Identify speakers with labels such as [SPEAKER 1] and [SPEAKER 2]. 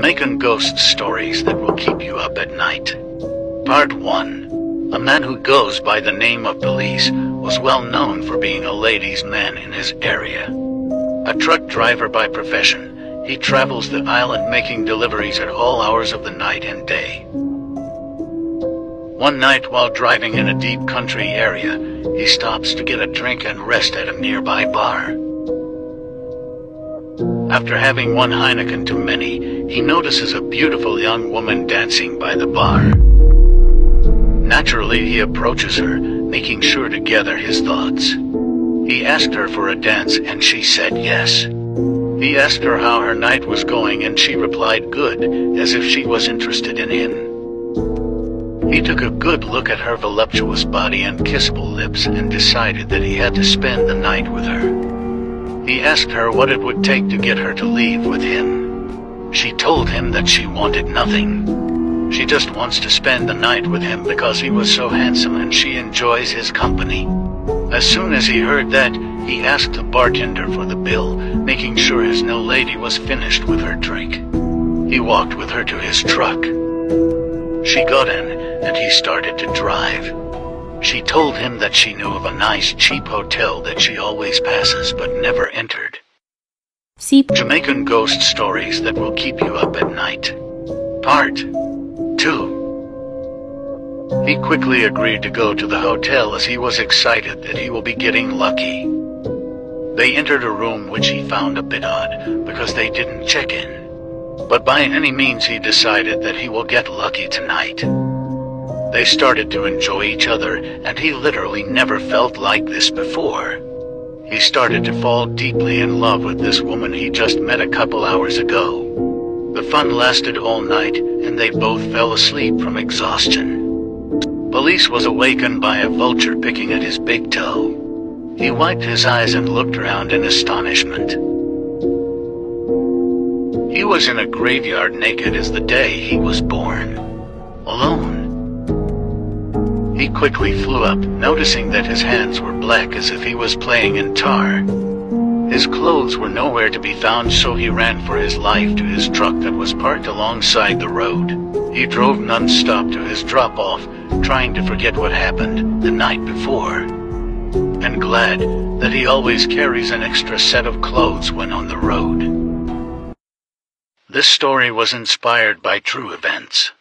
[SPEAKER 1] Jamaican ghost stories that will keep you up at night. Part 1. A man who goes by the name of Police was well known for being a ladies' man in his area. A truck driver by profession, he travels the island making deliveries at all hours of the night and day. One night while driving in a deep country area, he stops to get a drink and rest at a nearby bar. After having one Heineken too many, he notices a beautiful young woman dancing by the bar. Naturally, he approaches her, making sure to gather his thoughts. He asked her for a dance and she said yes. He asked her how her night was going and she replied good, as if she was interested in him. He took a good look at her voluptuous body and kissable lips and decided that he had to spend the night with her. He asked her what it would take to get her to leave with him. She told him that she wanted nothing. She just wants to spend the night with him because he was so handsome and she enjoys his company. As soon as he heard that, he asked the bartender for the bill, making sure his new lady was finished with her drink. He walked with her to his truck. She got in, and he started to drive. She told him that she knew of a nice cheap hotel that she always passes but never entered. Jamaican ghost stories that will keep you up at night. Part 2. He quickly agreed to go to the hotel as he was excited that he will be getting lucky. They entered a room which he found a bit odd because they didn't check in. But by any means he decided that he will get lucky tonight. They started to enjoy each other, and he literally never felt like this before. He started to fall deeply in love with this woman he just met a couple hours ago. The fun lasted all night, and they both fell asleep from exhaustion. Police was awakened by a vulture picking at his big toe. He wiped his eyes and looked around in astonishment. He was in a graveyard naked as the day he was born. Alone. He quickly flew up, noticing that his hands were black as if he was playing in tar. His clothes were nowhere to be found, so he ran for his life to his truck that was parked alongside the road. He drove non-stop to his drop-off, trying to forget what happened the night before. And glad that he always carries an extra set of clothes when on the road. This story was inspired by true events.